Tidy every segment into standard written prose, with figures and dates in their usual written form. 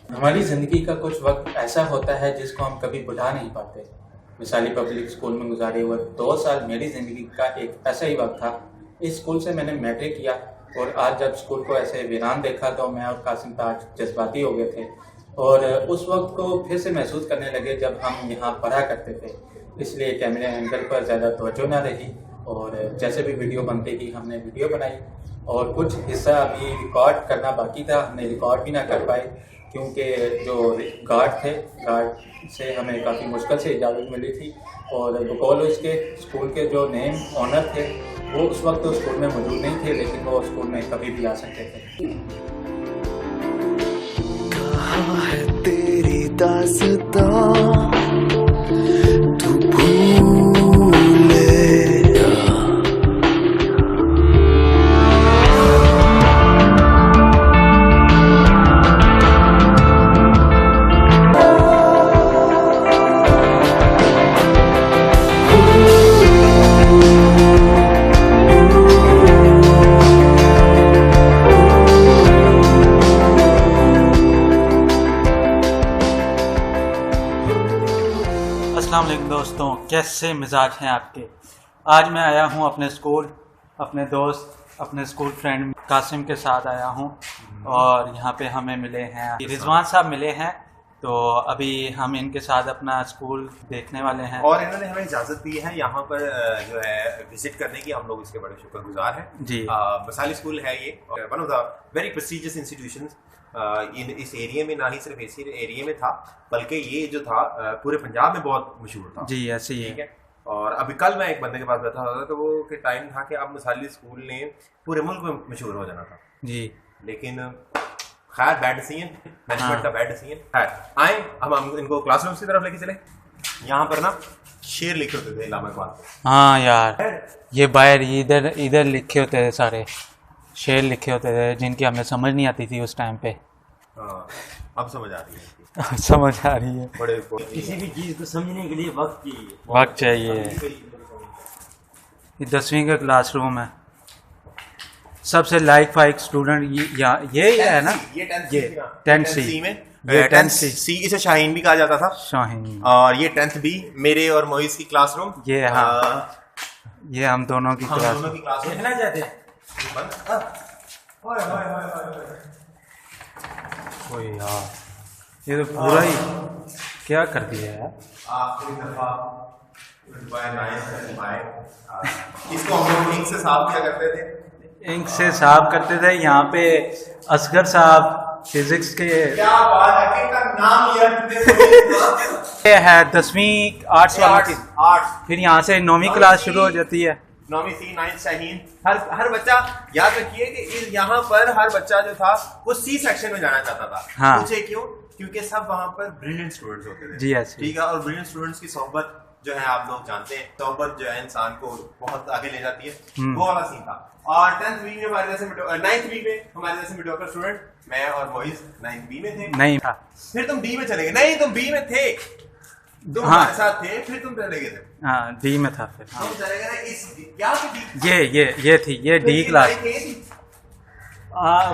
हमारी ज़िंदगी का कुछ वक्त ऐसा होता है जिसको हम कभी भुला नहीं पाते। मिसाली पब्लिक स्कूल में गुजारे हुए 2 साल मेरी ज़िंदगी का एक ऐसा ही वक्त था। इस स्कूल से मैंने मैट्रिक किया और आज जब स्कूल को ऐसे वीरान देखा तो मैं और कासिम ताज जज्बाती हो गए थे और उस वक्त को फिर से महसूस करने लगे जब हम यहाँ पढ़ा करते थे। इसलिए कैमरे एंगल पर ज़्यादा तवज्जो ना रही और जैसे भी वीडियो बनती थी हमने वीडियो बनाई और कुछ हिस्सा अभी रिकॉर्ड करना बाकी था, हमने रिकॉर्ड भी ना कर पाए क्योंकि जो गार्ड से हमें काफ़ी मुश्किल से इजाज़त मिली थी और बकौल उसके स्कूल के जो नेम ऑनर थे वो उस वक्त तो स्कूल में मौजूद नहीं थे, लेकिन वो स्कूल में कभी भी आ सकते थे। कहाँ है तेरी दास्तां तू भूले अस्सलाम वालेकुम दोस्तों, कैसे मिजाज हैं आपके। आज मैं आया हूं अपने स्कूल, अपने दोस्त, अपने स्कूल फ्रेंड कासिम के साथ आया हूं और यहां पे हमें मिले हैं रिजवान साहब मिले हैं। तो अभी हम इनके साथ अपना स्कूल देखने वाले हैं और इन्होंने हमें इजाज़त दी है यहाँ पर जो है विजिट करने की। हम लोग इसके बड़े शुक्रगुजार हैं जी। मिसाली स्कूल है ये, one of the very prestigious institutions इस एरिया में। ना ही सिर्फ इसी एरिया में था बल्कि ये जो था पूरे पंजाब में बहुत मशहूर था जी। ऐसे ही ठीक है। और अभी कल मैं एक बंदे के पास बैठा था तो वो के टाइम था कि अब मिसाली स्कूल ने पूरे मुल्क में मशहूर हो जाना था जी। लेकिन खैर बैड डिसीजन, मैनेजमेंट का बैड डिसीजन। खैर आए हम इनको क्लासरूम की तरफ लेके चले। यहाँ पर ना शेर लिखे होते थे इलामा इकबाल। हाँ यार, ये बाहर इधर लिखे होते थे, सारे शेर लिखे होते थे जिनकी हमें समझ नहीं आती थी उस टाइम पे। हाँ, अब समझ आ रही है। समझ आ रही है। बड़े किसी भी चीज को समझने के लिए वक्त चाहिए। ये 10वीं का क्लासरूम है। सबसे लाइक फाइक स्टूडेंट ये है ना, ये 10th सी में, ये 10th 10th सी इसे शाहीन भी कहा जाता था। शाहीन। और ये 10th बी मेरे और मोइस की क्लासरूम। ये हाँ, ये हम दोनों की हम क्लास। दोनों की क्लासरूम देखना चाहते हैं। ओ यार, ये तो पूरा ही क्या कर दिया यार। आखिरी दफा इसको हम लोग इंक से साफ किया करते थे। इंक से साफ करते थे। यहाँ पे असगर साहब फिजिक्स के क्या बात है, इनका नाम लिया ये है 10वीं आर्ट्स वालों की। आर्ट्स, फिर यहाँ से 9वीं क्लास शुरू हो जाती है। 9वीं सी, 9th शाहीन। हर बच्चा याद रखिए कि यहाँ पर हर बच्चा जो था वो सी सेक्शन में जाना चाहता था। हाँ। पूछे क्यों? क्योंकि सब वहाँ पर ब्रिलियंट स्टूडेंट्स होते थे। जी ऐसे। ठीक है। और ब्रिलियंट स्टूडेंट्स की सोहबत जो है आप लोग जानते हैं, सोहबत जो है इंसान को बहुत आगे ले जाती है। वो वाला सीन था। और 10th बी में हमारे जैसे 9th बी में हमारे जैसे मीडियोकर स्टूडेंट मैं और मोइस 9th बी में थे। नहीं था। फिर तुम डी में चले गए। नहीं, तुम बी में थे, तुम हाँ। हमारे साथ थे, फिर तुम चले गए थे। हाँ, डी में था फिर। हाँ। तुम चले गए ना इस क्या थी डी? ये थी, ये डी क्लास।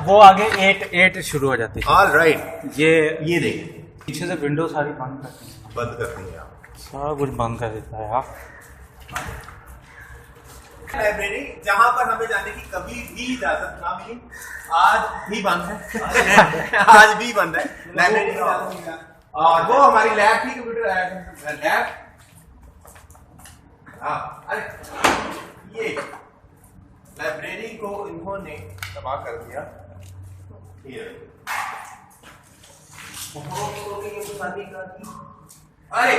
वो आगे 8 शुरू हो जाती थी। All right. ये देखिए पीछे से विंडो सारी बंद करती है। बंद करते हैं आप। सारा कुछ बंद कर देता है यार। लाइब्रेरी जहाँ पर हमें जाने की कभी भी इजाजत ना मिली, आज भी बंद है। आज भी बंद है लाइब्रेरी की इजाजत नहीं मिला। और वो हमारी लैब थी, कंप्यूटर लैब। अरे ये लाइब्रेरी को इन्होंने तबाह कर दिया। अरे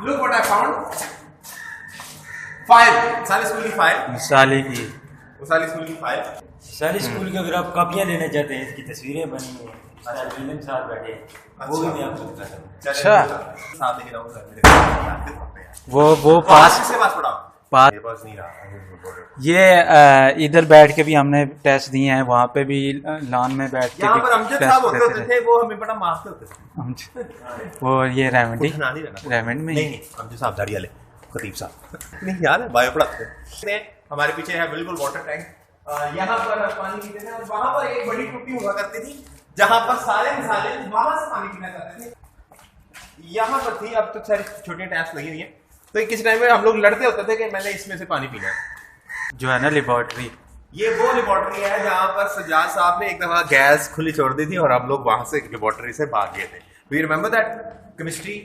look what I found. File, साली स्कूल की फाइल। मिसाली की साली स्कूल की फाइल। सारी स्कूल की अगर आप कॉपियां लेना चाहते हैं, इसकी तस्वीरें बनी हैं, विलियम साहब बैठे हैं, वो भी मैं आपको दिखा सकता अच्छा। साथ लेके जाऊंगा सर मेरे वो पास किसके पास पढ़ा? पास मेरे पास नहीं रहा। ये इधर बैठ के भी हमने टेस्ट दिए हैं, वहाँ पे भी लान में बैठ के यहाँ भी पर अमजद टेस्ट साहब होते देते थे, वो हमें बड़ा मारते होते थे। वो ये रेमेंडी उठना नहीं रहना। रेमेंड में नहीं, अमजद साहब दाढ़ी वाले खतीब साहब नहीं याद है, बायो पढ़ाते थे। हमारे पीछे है बिल्कुल वाटर टैंक। यहाँ पर पानी पीते थे और वहां पर एक बड़ी टूटी हुआ करती थी जहां पर सारे मिसाले वहां से पानी पीना चाहते थे, यहाँ पर थी। अब तो सारी छोटी टैप्स लगी हुई है, तो किसी टाइम में हम लोग लड़ते होते थे कि मैंने इसमें से पानी पीना है। जो है ना लेबोरेटरी, ये वो लेबोरेटरी है जहाँ पर सज्जाद साहब ने एक दफा गैस खुली छोड़ दी थी और हम लोग वहां से लेबोरेटरी से भाग गए थे। We remember that chemistry,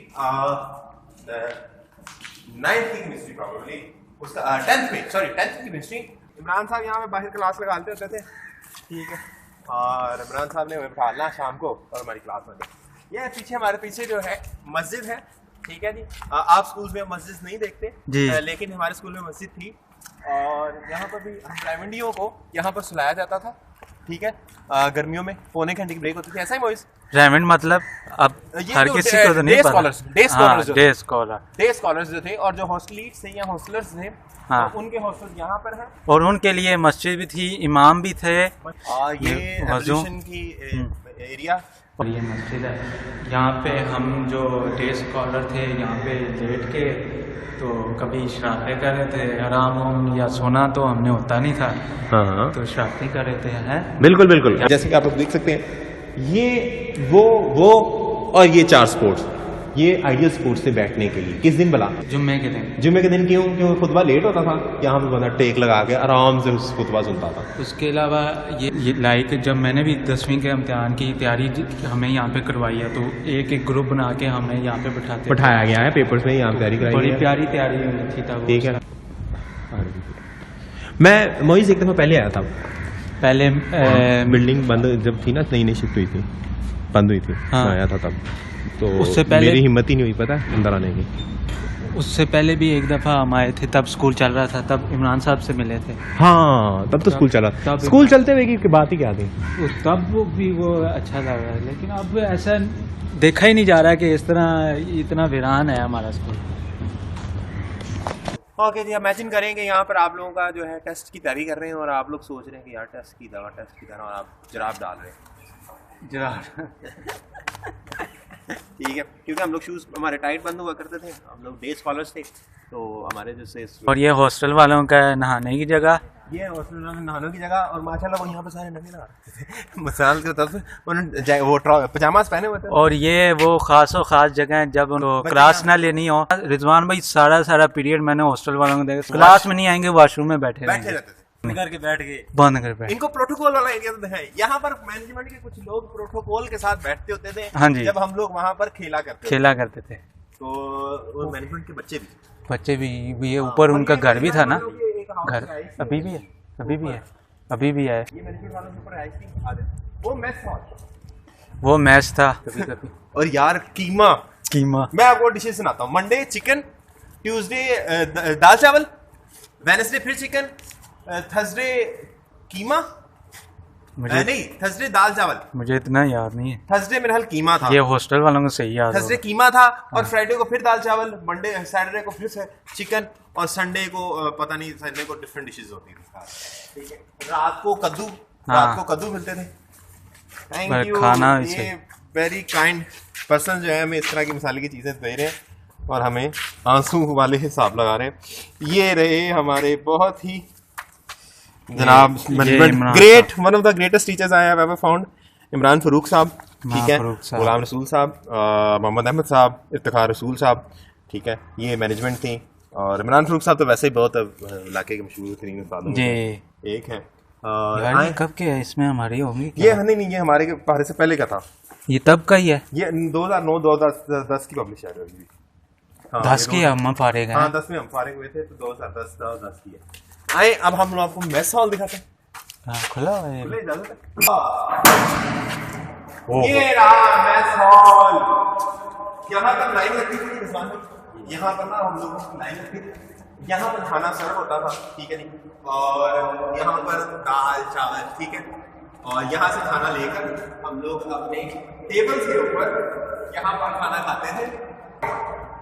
9th की केमिस्ट्री प्रोबेबली, उसका 10th की केमिस्ट्री। इमरान साहब यहाँ पे बाहर क्लास लगाते होते थे, ठीक है, और इमरान साहब ने हमें बिठाना शाम को और हमारी क्लास में। ये पीछे हमारे पीछे जो है मस्जिद है, ठीक है जी। आप स्कूल में मस्जिद नहीं देखते जी, लेकिन हमारे स्कूल में मस्जिद थी, और यहाँ पर भी हम प्राइमरियों को यहाँ पर सुलाया जाता था, ठीक है। गर्मियों में पौने घंटे की ब्रेक होती थी, ऐसा ही मोइस। रेमंड मतलब अब हर किसी को तो नहीं पता। डे स्कॉलर्स जो थे, और जो हॉस्टलीट्स थे या हॉस्टलर्स थे, हाँ, तो उनके हॉस्टल यहाँ पर हैं, और उनके लिए मस्जिद भी थी, इमाम भी थे, ये एवोल्यूशन की एरिया। और ये मस्जिद है। यहाँ पे हम जो डे स्कॉलर थे यहाँ पे लेट के तो कभी शरारतें कर रहे थे, आराम वाम या सोना तो हमने होता नहीं था, हाँ, तो शरारतें कर रहे थे। हैं बिल्कुल बिल्कुल, जैसे कि आप लोग देख सकते हैं, ये वो और ये 4 स्पोर्ट्स, ये आइडियल स्पोर्ट्स से बैठने के लिए। किस दिन भला? जुम्मे के दिन। क्यों खुतबा लेट होता था, यहाँ पे बंदा टेक लगा के आराम से उस खुतबा सुनता था। उसके अलावा ये लाइक जब मैंने भी 10वीं के इम्तिहान की तैयारी हमें यहाँ पे करवाई है, तो एक ग्रुप बना के हमें यहाँ पे बैठाया गया है, पेपर्स में यहाँ तैयारी कराई, बड़ी प्यारी तैयारी हुई थी तब, ठीक है। मैं मोइस एक दफा पहले आया था, पहले बिल्डिंग बंद जब थी ना, नई शिफ्ट हुई थी, बंद हुई थी, हाँ, मैं आया था तब, तो उससे पहले मेरी हिम्मत ही नहीं हुई पता है अंदर आने की। उससे पहले भी एक दफ़ा हम आए थे, तब स्कूल चल रहा था, तब इमरान साहब से मिले थे। हाँ, तब तो स्कूल चला, स्कूल चलते हुए की बात ही क्या थी। तब भी वो अच्छा लग रहा है, लेकिन अब ऐसा देखा ही नहीं जा रहा कि इस तरह इतना वीरान है हमारा स्कूल। ओके जी, इमेजिन करें कि यहाँ पर आप लोगों का जो है टेस्ट की तैयारी कर रहे हैं, और आप लोग सोच रहे हैं कि यार टेस्ट की तरह और आप जराब डाल रहे हैं। ठीक है, क्योंकि हम लोग शूज़ हमारे टाइट बंद हुआ करते थे, हम लोग डे स्कॉलर्स थे, तो हमारे जैसे। और ये हॉस्टल वालों का नहाने की जगह, ये हॉस्टल वालों नहाने की जगह, और माशाल्लाह वो यहाँ पर सारे नंगे नहा रहे थे मिसाल के तौर पर उन्होंने वो पजामास पहने हुए थे। और ये वो खास जगह है जब उनको क्लास ना लेनी हो। रिजवान भाई सारा पीरियड मैंने हॉस्टल वालों को देखा, क्लास में नहीं आएंगे, वॉशरूम में बैठे रहते थे, करके बैठ गए, बंद कर बैठ। इनको प्रोटोकॉल वाला एरिया तो है। यहाँ पर मैनेजमेंट के कुछ लोग प्रोटोकॉल के साथ बैठते होते थे, हाँ जी, जब हम लोग वहाँ पर खेला करते थे, तो मैनेजमेंट के बच्चे भी ये ऊपर उनका घर भी था ना, घर अभी भी है। ये मैनेजमेंट वालों के ऊपर आई थी, वो मैच था कभी। और यार कीमा मैं आपको डिशेस सुनाता हूँ। मंडे चिकन, ट्यूसडे दाल चावल, वेडनेसडे फिर चिकन, थर्सडे कीमा, नहीं थर्सडे दाल चावल, मुझे इतना याद नहीं है। थर्सडे मेरे हाल कीमा था, ये हॉस्टल वालों को सही याद। थर्सडे कीमा था, और फ्राइडे को फिर दाल चावल, मंडे सैटरडे को फिर से चिकन, और संडे को पता नहीं, संडे को डिफरेंट डिशेस होती थी, ठीक है। रात को कद्दू मिलते थे। थैंक यू, ये वेरी काइंड पर्सन जो है हमें इस तरह की मिसाल की चीजें दे रहे हैं और हमें आंसू वाले हिसाब लगा रहे हैं। ये रहे हमारे बहुत ही जनाब great, one of the greatest teachers I have ever found, Imran Farooq साहब, ठीक है, गुलाम रसूल साहब, मोहम्मद अहमद साहब, इफ्तिखार रसूल साहब, ठीक है, ये मैनेजमेंट थी। और इमरान फारूक साहब तो वैसे ही बहुत इलाके के मशहूर तरीन इंसान जी एक है। कब के है इसमें हमारी होंगी? ये नहीं, ये हमारे पारे से पहले का था, ये तब का ही है, ये 2009-2010 की पब्लिश है। 10 की हम फारिग हैं। हाँ 10 में हम फारिग हुए थे, तो 2010 की है। आए अब हम लोग आपको मैस हॉल दिखाते हैं। हाँ खुला है, ये रहा मैस हॉल। यहाँ पर लाइन लगती थी, यहाँ पर ना हम लोगों की लाइन लगती थी, यहाँ पर खाना सर्व होता था, ठीक है नहीं, और यहाँ पर दाल चावल, ठीक है, और यहाँ से खाना लेकर हम लोग अपने टेबल्स के ऊपर यहाँ पर खाना खाते थे।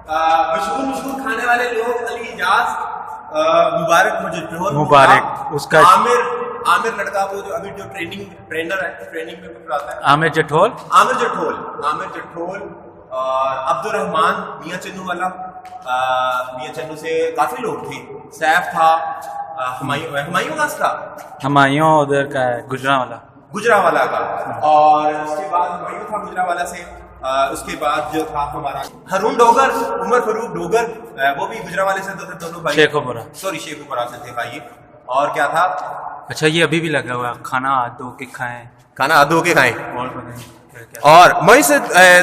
मशहूर खाने वाले लोग अली इजाज, मुबारक, उसका आमिर लड़का, वो जो अभी जो ट्रेनर है, ट्रेनिंग में पढ़ाता है, आमिर जठोल, और अब्दुर्रहमान, मियां चन्नू वाला, मियां चन्नू से काफी लोग थे, सैफ था, हुमायूं उधर का है, गुजरां वाला, गुजरावाला का, और उसके बाद वही था गुजरावाला से। उसके बाद जो था हमारा हरून डोगर, उमर फरूक डोगर, वो भी गुजरावाले से तो थे दोनों भाई। शेखोपुरा, सॉरी शेखोपुरा से थे भाई। और क्या था, अच्छा ये अभी भी लगा हुआ है, खाना हाथ धो के खाएं, खाना हाथ धो के खाएं। और बताएं क्या। और मोहित से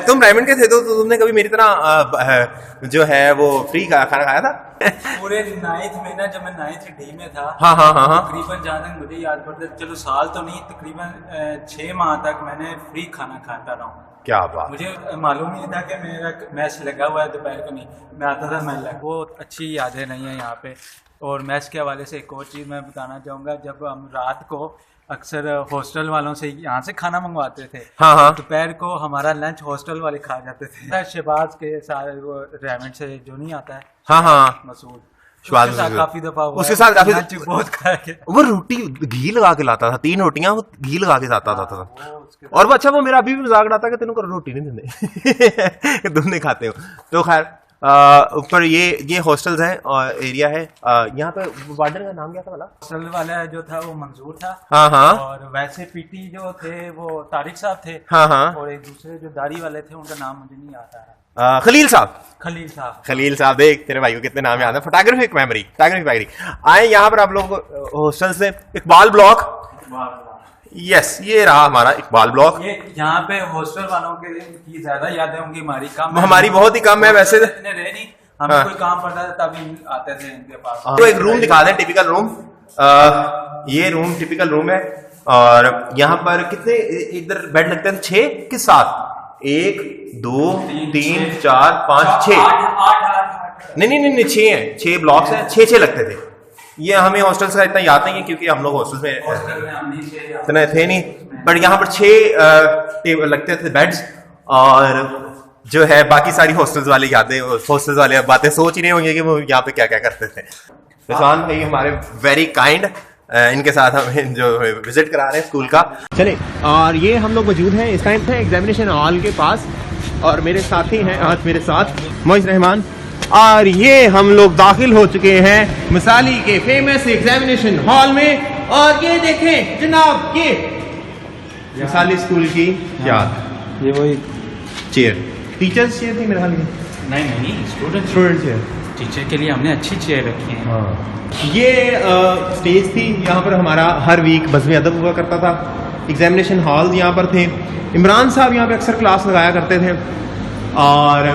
तुम रायमंड के थे तो तुमने कभी मेरी तरह जो है वो फ्री का खाना खाया था? पूरे 9th में ना, जब मैं 9th D में था, हाँ हाँ हाँ हाँ, तकरीबन जहाँ तक मुझे याद पड़ता है, चलो साल तो नहीं, तकरीबन 6 माह तक मैंने फ्री खाना खाता रहा हूँ। क्या बात। मुझे मालूम नहीं था कि मेरा मैच लगा हुआ है दोपहर को, नहीं मैं आता था, मैं लगा। वो अच्छी यादें नहीं है यहाँ पे। और मैच के हवाले से एक और चीज़ मैं बताना चाहूँगा, जब हम रात को अक्सर हॉस्टल वालों से यहाँ से खाना मंगवाते थे, हाँ हाँ, दोपहर को हमारा लंच हॉस्टल वाले खा जाते थे। शहबाज के साथ, वो रेमंड से जो नहीं आता है, हाँ हाँ, मसूद, शहबाज उसके साथ काफी दफा हुआ उसके है, साथ काफी लंच बहुत खाया गया। वो रोटी घी लगा के लाता था, 3 रोटियां वो घी लगा के लाता था। और वो अच्छा, वो मेरा अभी भी मजाक उड़ाता कि तेनों को रोटी नहीं देते तुम नहीं खाते हो। तो खैर ऊपर ये हॉस्टल्स हैं और एरिया है। यहाँ पे वार्डन का नाम क्या था वाला? हॉस्टल वाला जो था वो मंजूर था, हाँ हाँ, और वैसे पीटी जो थे वो तारिक साहब थे, हाँ हाँ, और एक दूसरे जो दाढ़ी वाले थे उनका नाम मुझे नहीं आता है, खलील साहब। खलील साहब। खलील साहब, देख तेरे भाई को कितने नाम याद है। फोटोग्राफिक मेमोरी, फोटोग्राफिक आए यहाँ पर आप लोग हॉस्टल से। इकबाल ब्लॉक, यस ये रहा हमारा इकबाल ब्लॉक। ये यहाँ पे हॉस्टल वालों के की ज्यादा यादें होंगी, हमारी कम है। हमारी बहुत ही कम है वैसे। इतने रहे नहीं, हमें हाँ, कोई काम पड़ता था तभी आते थे इनके पास। तो एक रूम दिखा दें, टिपिकल रूम। ये रूम टिपिकल रूम है, और यहाँ पर कितने इधर बेड लगते हैं? 6 कि 7? 1 2 3 4 5 6, नहीं 6 हैं, 6 ब्लॉक्स हैं, 6 लगते थे। ये हमें हॉस्टल्स का इतना याद नहीं है क्योंकि हम लोग हॉस्टल में इतने थे नहीं, बट यहाँ पर 6 लगते थे बेड्स। और जो है बाकी सारी हॉस्टल्स वाली यादें, हॉस्टल्स वाले बातें सोच ही नहीं होंगे कि वो यहाँ पे क्या क्या करते थे। रिजवान भाई हमारे वेरी काइंड, इनके साथ हमें जो विजिट करा रहे हैं स्कूल का। चले, और ये हम लोग मौजूद हैं इस टाइम पे एग्जामिनेशन हॉल के पास, और मेरे साथी हैं आज मेरे साथ मोहित रहमान, और ये हम लोग दाखिल हो चुके हैं मिसाली के फेमस एग्जामिनेशन हॉल में। और ये देखें जनाब, ये मिसाली स्कूल की याद, ये वही चेयर, टीचर्स चेयर थी मेरे ख्याल में। नहीं, स्टूडेंट चेयर, टीचर के लिए हमने अच्छी चेयर रखी है। हाँ। ये स्टेज थी, यहाँ पर हमारा हर वीक बज़्म अदब हुआ करता था। एग्जामिनेशन हॉल यहाँ पर थे, इमरान साहब यहाँ पे अक्सर क्लास लगाया करते थे। और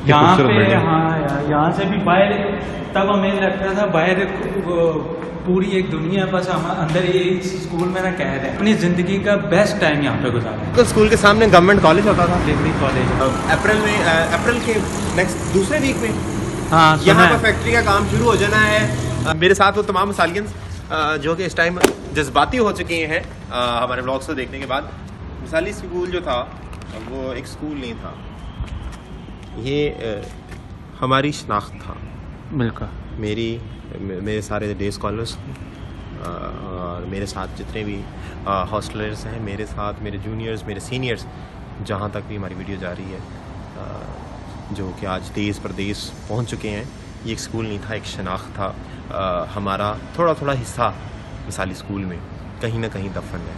यहाँ पे, हाँ यहाँ से भी बाहर, तब हमें लगता था बाहर पूरी एक दुनिया, बस हम अंदर ये स्कूल में ना कह रहे हैं। अपनी जिंदगी का बेस्ट टाइम यहाँ पे गुजारा। तो स्कूल के सामने गवर्नमेंट कॉलेज होता था, डिग्री कॉलेज। अप्रैल के नेक्स्ट दूसरे वीक में हाँ, यहाँ पर फैक्ट्री का काम शुरू हो जाना है। मेरे साथ वो तमाम मिसालियंस जो कि इस टाइम जज्बाती हो चुके हैं हमारे ब्लॉग्स को देखने के बाद। मिसाली स्कूल जो था वो एक स्कूल नहीं था, ये हमारी शनाख्त था। बिल्कुल, मेरे सारे डे स्कॉलर्स और मेरे साथ जितने भी हॉस्टलर्स हैं, मेरे साथ मेरे जूनियर्स, मेरे सीनियर्स, जहाँ तक भी हमारी वीडियो जा रही है, जो कि आज देश प्रदेश पहुँच चुके हैं। ये एक स्कूल नहीं था, एक शनाख्त था। हमारा थोड़ा थोड़ा हिस्सा मिसाली स्कूल में कहीं ना कहीं दफन है।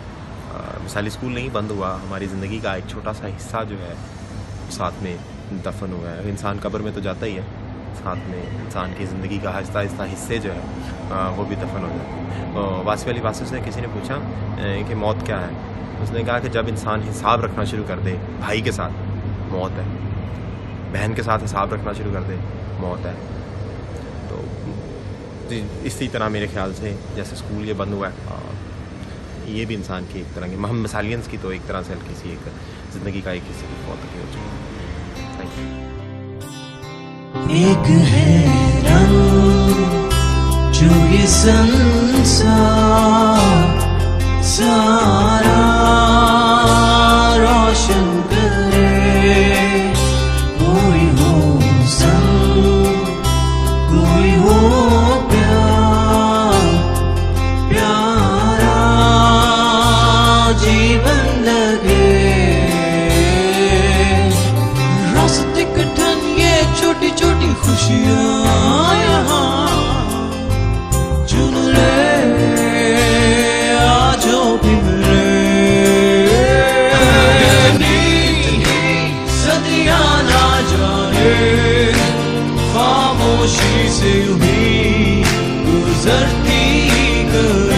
मिसाली स्कूल नहीं बंद हुआ, हमारी ज़िंदगी का एक छोटा सा हिस्सा जो है साथ में दफन हुआ है। इंसान कब्र में तो जाता ही है, साथ में इंसान की ज़िंदगी का आहिस्ता आहिस्ता हिस्से जो है वो भी दफन हो जाते हैं। वासी वाली वासी से किसी ने पूछा कि मौत क्या है, उसने कहा कि जब इंसान हिसाब रखना शुरू कर दे, भाई के साथ मौत है, बहन के साथ हिसाब रखना शुरू कर दे, मौत है। तो इसी तरह मेरे ख्याल से जैसे स्कूल ये बंद हुआ है, ये भी इंसान की एक तरह की, हम मिसालियंस की तो एक तरह से हल्की सी एक ज़िंदगी का एक हिस्से की मौत हो चुकी है। Thank you. एक है रंग जो ये संसार सारा रोशन करे, कोई हो संग, कोई हो प्यार, प्यारा जीवन लगे। रास्ते कठिन ये छोटी छोटी खुशियाँ यहाँ चुन ले, आज भी मिले। खामोशी से यूं ही गुजरती गई।